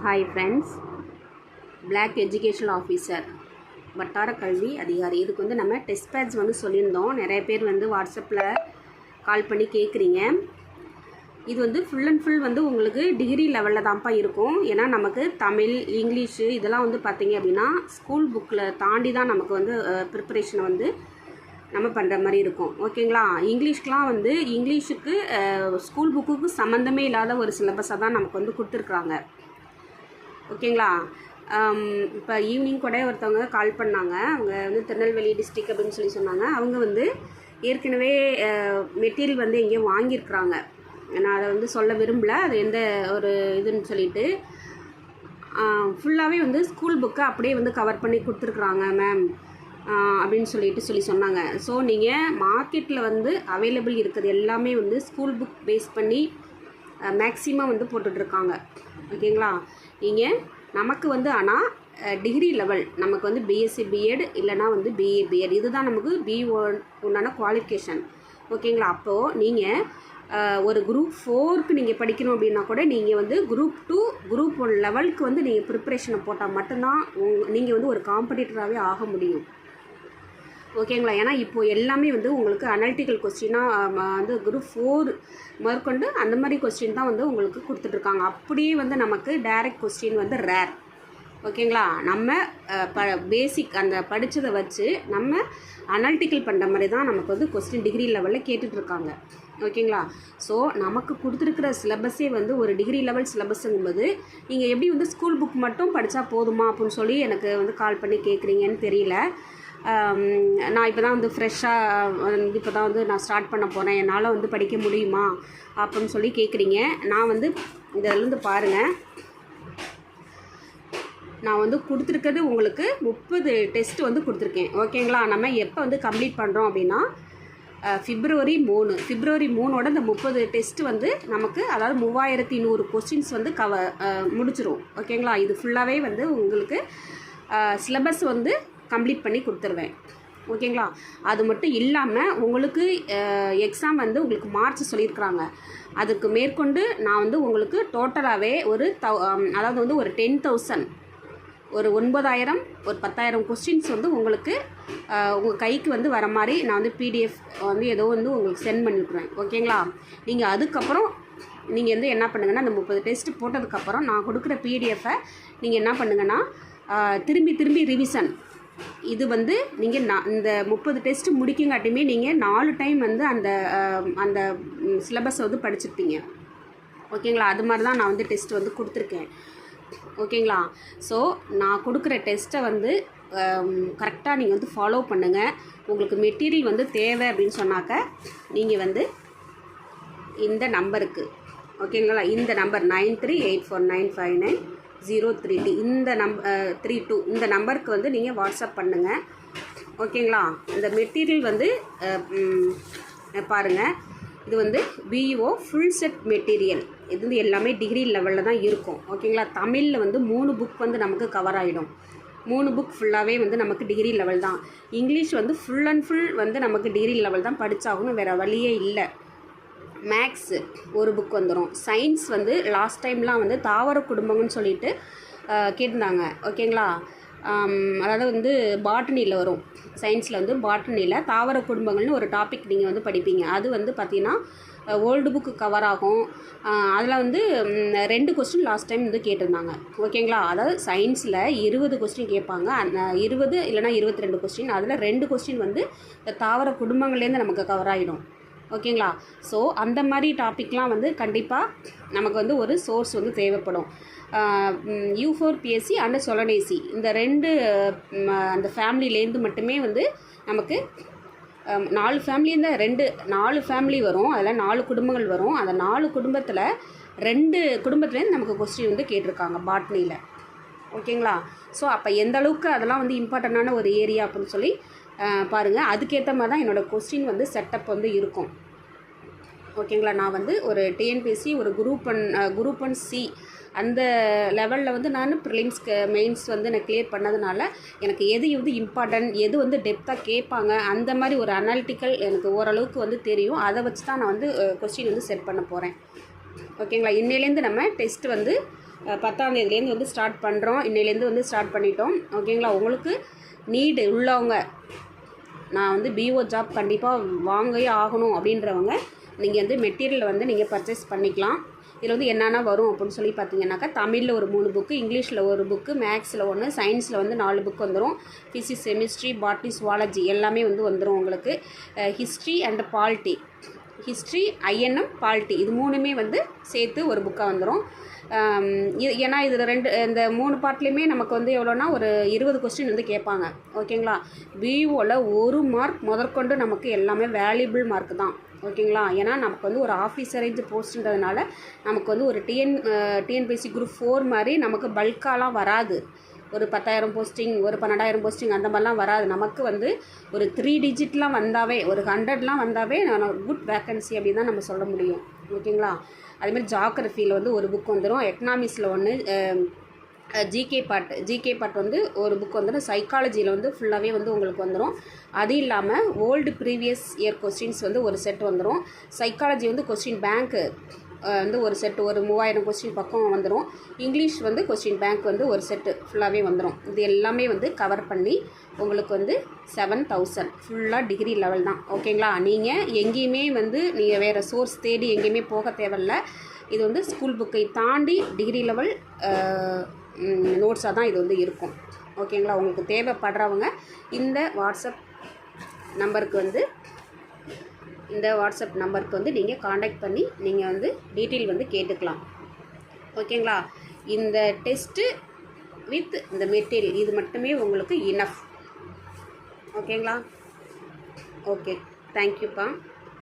Hi friends, black educational officer வட்டார கல்வி அதிகாரி. இதுக்கு வந்து நம்ம டெஸ்ட் பேட்ச் வந்து சொல்லியிருந்தோம். நிறைய பேர் வந்து வாட்ஸ்அப்பில் கால் பண்ணி கேட்குறீங்க. இது வந்து ஃபுல் அண்ட் ஃபுல் வந்து உங்களுக்கு டிகிரி லெவலில் தான்ப்பா இருக்கும். ஏன்னா நமக்கு தமிழ், இங்கிலீஷு இதெல்லாம் வந்து பார்த்திங்க அப்படின்னா ஸ்கூல் புக்கில் தாண்டி தான் நமக்கு வந்து ப்ரிப்பரேஷனை வந்து நம்ம பண்ணுற மாதிரி இருக்கும். ஓகேங்களா? இங்கிலீஷ்க்கெலாம் வந்து இங்கிலீஷுக்கு ஸ்கூல் புக்குக்கு சம்மந்தமே இல்லாத ஒரு சிலபஸாக தான் நமக்கு வந்து கொடுத்துருக்குறாங்க. ஓகேங்களா? இப்போ ஈவினிங் கூட ஒருத்தவங்க கால் பண்ணாங்க. அவங்க வந்து திருநெல்வேலி டிஸ்ட்ரிக் அப்படின்னு சொல்லி சொன்னாங்க. அவங்க வந்து ஏற்கனவே மெட்டீரியல் வந்து எங்கேயும் வாங்கியிருக்கிறாங்க. நான் அதை வந்து சொல்ல விரும்பலை, அது எந்த ஒரு இதுன்னு சொல்லிட்டு ஃபுல்லாகவே வந்து ஸ்கூல் புக்கை அப்படியே வந்து கவர் பண்ணி கொடுத்துருக்குறாங்க மேம் அப்படின்னு சொல்லி சொன்னாங்க. ஸோ நீங்கள் மார்க்கெட்டில் வந்து அவைலபிள் இருக்கிறது எல்லாமே வந்து ஸ்கூல் புக் பேஸ் பண்ணி மேக்ஸிமம் வந்து போட்டுட்ருக்காங்க. ஓகேங்களா? நீங்கள் நமக்கு வந்து ஆனால் டிகிரி லெவல் நமக்கு வந்து பிஎஸ்சி பிஎட் இல்லைனா வந்து பிஏ பிஎட் இதுதான் நமக்கு உண்டான குவாலிஃபிகேஷன். ஓகேங்களா? அப்போது நீங்கள் ஒரு குரூப் 4க்கு நீங்கள் படிக்கணும் அப்படின்னா கூட நீங்கள் வந்து குரூப் 2 குரூப் 1 லெவலுக்கு வந்து நீங்கள் ப்ரிப்பரேஷனை போட்டால் மட்டும்தான் நீங்கள் வந்து ஒரு காம்படிட்டராகவே ஆக முடியும். ஓகேங்களா? ஏன்னா இப்போது எல்லாமே வந்து உங்களுக்கு அனலிட்டிக்கல் கொஸ்டினாக வந்து குரூப் 4 முதற்கொண்டு அந்த மாதிரி கொஸ்டின் தான் வந்து உங்களுக்கு கொடுத்துட்ருக்காங்க. அப்படியே வந்து நமக்கு டைரக்ட் கொஸ்டின் வந்து ரேர். ஓகேங்களா? நம்ம பேசிக் அந்த படித்ததை வச்சு நம்ம அனலிட்டிக்கல் பண்ணுற மாதிரி தான் நமக்கு வந்து கொஸ்டின் டிகிரி லெவலில் கேட்டுட்ருக்காங்க. ஓகேங்களா? ஸோ நமக்கு கொடுத்துருக்குற சிலபஸே வந்து ஒரு டிகிரி லெவல் சிலபஸுங்கும்போது நீங்கள் எப்படி வந்து ஸ்கூல் புக் மட்டும் படித்தா போதுமா அப்படின்னு சொல்லி எனக்கு வந்து கால் பண்ணி கேட்குறீங்கன்னு தெரியல. நான் இப்போ தான் வந்து ஃப்ரெஷ்ஷாக இப்போ தான் வந்து நான் ஸ்டார்ட் பண்ண போகிறேன், என்னால் வந்து படிக்க முடியுமா அப்படின்னு சொல்லி கேட்குறீங்க. நான் வந்து இதிலேருந்து பாருங்கள், நான் வந்து கொடுத்துருக்கிறது உங்களுக்கு 30 டெஸ்ட் வந்து கொடுத்துருக்கேன். ஓகேங்களா? நம்ம எப்போ வந்து கம்ப்ளீட் பண்ணுறோம் அப்படின்னா February 3 இந்த 30 டெஸ்ட் வந்து நமக்கு, அதாவது 3100 கொஸ்டின்ஸ் வந்து முடிச்சிரும். ஓகேங்களா? இது ஃபுல்லாகவே வந்து உங்களுக்கு சிலபஸ் வந்து கம்ப்ளீட் பண்ணி கொடுத்துருவேன். ஓகேங்களா? அது மட்டும் இல்லாமல் உங்களுக்கு எக்ஸாம் வந்து உங்களுக்கு மார்ச் சொல்லியிருக்கிறாங்க. அதுக்கு மேற்கொண்டு நான் வந்து உங்களுக்கு டோட்டலாகவே அதாவது வந்து ஒரு 10,000 ஒரு 9,000 ஒரு 10,000 கொஸ்டின்ஸ் வந்து உங்களுக்கு உங்கள் கைக்கு வந்து வர மாதிரி நான் வந்து பிடிஎஃப் வந்து ஏதோ வந்து உங்களுக்கு சென்ட் பண்ணிவிட்ருவேன். ஓகேங்களா? நீங்கள் அதுக்கப்புறம் நீங்கள் வந்து என்ன பண்ணுங்கன்னா, அந்த 30 டெஸ்ட் போட்டதுக்கப்புறம் நான் கொடுக்குற பிடிஎஃபை நீங்கள் என்ன பண்ணுங்கன்னா திரும்பி ரிவிஷன் இது வந்து நீங்கள் இந்த 30 டெஸ்ட் முடிக்கங்காட்டியுமே நீங்கள் 4 டைம் வந்து அந்த சிலபஸை வந்து படிச்சிருப்பீங்க. ஓகேங்களா? அது மாதிரி தான் நான் வந்து டெஸ்ட் வந்து கொடுத்துருக்கேன். ஓகேங்களா? ஸோ நான் கொடுக்குற டெஸ்ட்டை வந்து கரெக்டாக நீங்கள் வந்து ஃபாலோ பண்ணுங்கள். உங்களுக்கு மெட்டீரியல் வந்து தேவை அப்படின்னு சொன்னாக்க நீங்கள் வந்து இந்த நம்பருக்கு, ஓகேங்களா, இந்த நம்பர் 9384959032 இந்த 32 இந்த நம்பருக்கு வந்து நீங்கள் வாட்ஸ்அப் பண்ணுங்கள். ஓகேங்களா? இந்த மெட்டீரியல் வந்து பாருங்கள், இது வந்து பிஇஓ ஃபுல் செட் மெட்டீரியல். இது வந்து எல்லாமே டிகிரி லெவலில் தான் இருக்கும். ஓகேங்களா? தமிழில் வந்து 3 புக் வந்து நமக்கு கவர் ஆகிடும். 3 புக் ஃபுல்லாகவே வந்து நமக்கு டிகிரி லெவல் தான். இங்கிலீஷ் வந்து ஃபுல் அண்ட் ஃபுல் வந்து நமக்கு டிகிரி லெவல் தான் படித்தாகணும், வேறு வழியே இல்லை. மேக்ஸு ஒரு புக் வந்துடும். சயின்ஸ் வந்து லாஸ்ட் டைம்லாம் வந்து தாவர குடும்பங்கன்னு சொல்லிட்டு கேட்டிருந்தாங்க. ஓகேங்களா? அதாவது வந்து பாட்டனியில் வரும். சயின்ஸில் வந்து பாட்டனியில் தாவர குடும்பங்கள்னு ஒரு டாபிக் நீங்கள் வந்து படிப்பீங்க. அது வந்து பார்த்திங்கன்னா ஓல்டு புக்கு கவர் ஆகும். அதில் வந்து 2 கொஸ்டின் லாஸ்ட் டைம் வந்து கேட்டிருந்தாங்க. ஓகேங்களா? அதாவது சயின்ஸில் 20 கொஸ்டின் கேட்பாங்க. அந்த 20 இல்லைனா 22 கொஸ்டின், அதில் 2 கொஸ்டின் வந்து இந்த தாவர குடும்பங்கள்லேருந்து நமக்கு கவர் ஆகிடும். ஓகேங்களா? ஸோ அந்த மாதிரி டாப்பிக்லாம் வந்து கண்டிப்பாக நமக்கு வந்து ஒரு சோர்ஸ் வந்து தேவைப்படும். U4PSC அண்ட் சொலனேசி இந்த 2 அந்த ஃபேமிலியிலேருந்து மட்டுமே வந்து நமக்கு 4 ஃபேமிலிಯಿಂದ 4 ஃபேமிலி வரும். அதில் 4 குடும்பங்கள் வரும். அந்த 4 குடும்பத்தில் 2 குடும்பத்துலேருந்து நமக்கு கொஸ்டின் வந்து கேட்டிருக்காங்க பாட்னியில். ஓகேங்களா? ஸோ அப்போ எந்த அளவுக்கு அதெல்லாம் வந்து இம்பார்ட்டண்டான ஒரு ஏரியா அப்படின்னு சொல்லி பாருங்கள். அதுக்கேற்ற மாதிரி தான் என்னோடய கொஸ்டின் வந்து செட்டப் வந்து இருக்கும். ஓகேங்களா? நான் வந்து ஒரு டிஎன்பிஎஸ்சி ஒரு குரூப் 1C அந்த லெவலில் வந்து நான் ப்ரிலிம்ஸ்க்கு மெயின்ஸ் வந்து நான் கிளியர் பண்ணதுனால எனக்கு எது வந்து இம்பார்ட்டன்ட், எது வந்து டெப்த்தாக கேட்பாங்க, அந்த மாதிரி ஒரு அனாலிட்டிக்கல் எனக்கு ஓரளவுக்கு வந்து தெரியும். அதை வச்சு தான் நான் வந்து கொஸ்டின் வந்து செட் பண்ண போகிறேன். ஓகேங்களா? இன்னிலேருந்து நம்ம டெஸ்ட் வந்து 10ஆம் தேதியிலேருந்து வந்து ஸ்டார்ட் பண்ணுறோம். இன்னையிலேருந்து வந்து ஸ்டார்ட் பண்ணிட்டோம். ஓகேங்களா? உங்களுக்கு நீடு உள்ளவங்க, நான் வந்து பிஓ ஜாப் கண்டிப்பாக வாங்கியே ஆகணும் அப்படின்றவங்க நீங்கள் வந்து மெட்டீரியல் வந்து நீங்கள் பர்ச்சேஸ் பண்ணிக்கலாம். இதில் வந்து என்னென்ன வரும் அப்படின்னு சொல்லி பார்த்தீங்கன்னாக்கா, தமிழில் ஒரு 3 புக்கு, இங்கிலீஷில் ஒரு புக்கு, மேக்ஸில் 1, சயின்ஸில் வந்து 4 புக் வந்துடும். ஃபிசிக்ஸ், கெமிஸ்ட்ரி, பாட்னி, சுவாலஜி எல்லாமே வந்து வந்துடும் உங்களுக்கு. History and polity, history, INM, polity இது 3மே வந்து சேர்த்து ஒரு புக்காக வந்துடும். ஏன்னா இதில் இந்த 3 பார்ட்லேயுமே நமக்கு வந்து எவ்வளோனா ஒரு 20 கொஸ்டின் வந்து கேட்பாங்க. ஓகேங்களா? பிஓவில் 1 மார்க் முதற்கொண்டு நமக்கு எல்லாமே வேல்யூபிள் மார்க் தான். ஓகேங்களா? ஏன்னா நமக்கு வந்து ஒரு ஆஃபீஸர் ரேஞ்ச் போஸ்ட்டுன்றதுனால நமக்கு வந்து ஒரு டிஎன்பிஎஸ்சி குரூப் 4 மாதிரி நமக்கு பல்காலாம் வராது. ஒரு 10,000 போஸ்டிங், ஒரு 12,000 போஸ்டிங் அந்த மாதிரிலாம் வராது. நமக்கு வந்து ஒரு 3 டிஜிட்லாம் வந்தாவே, ஒரு 100லாம் வந்தாவே குட் வேக்கன்சி அப்படின்னு தான் நம்ம சொல்ல முடியும். ஓகேங்களா? அதுமாதிரி ஜாகிரஃபியில் வந்து ஒரு புக் வந்துடும். எக்கனாமிக்ஸில் 1, ஜிகே பார்ட் வந்து ஒரு புக் வந்துடும். சைக்காலஜியில் வந்து ஃபுல்லாகவே வந்து உங்களுக்கு வந்துடும். அது இல்லாமல் ஓல்டு ப்ரீவியஸ் இயர் கொஸ்டின்ஸ் வந்து ஒரு செட் வந்துடும். சைக்காலஜி வந்து கொஸ்டின் பேங்க்கு வந்து ஒரு செட்டு, ஒரு 3000 கொஸ்டின் பக்கம் வந்துடும். இங்கிலீஷ் வந்து கொஸ்டின் பேங்க் வந்து ஒரு செட்டு ஃபுல்லாகவே வந்துடும். இது எல்லாமே வந்து கவர் பண்ணி உங்களுக்கு வந்து 7,000 ஃபுல்லாக டிகிரி லெவல் தான். ஓகேங்களா? நீங்கள் எங்கேயுமே வந்து நீங்கள் வேறு சோர்ஸ் தேடி எங்கேயுமே போக தேவையில்ல. இது வந்து ஸ்கூல் புக்கை தாண்டி டிகிரி லெவல் நோட்ஸாக தான் இது வந்து இருக்கும். ஓகேங்களா? உங்களுக்கு தேவைப்படுறவங்க இந்த வாட்ஸ்அப் நம்பருக்கு வந்து நீங்கள் காண்டாக்ட் பண்ணி நீங்கள் வந்து டீட்டெயில் வந்து கேட்டுக்கலாம். ஓகேங்களா? இந்த டெஸ்ட்டு வித் இந்த மெட்டீரியல் இது மட்டுமே உங்களுக்கு இனஃப். ஓகேங்களா? ஓகே, தேங்க்யூப்பா.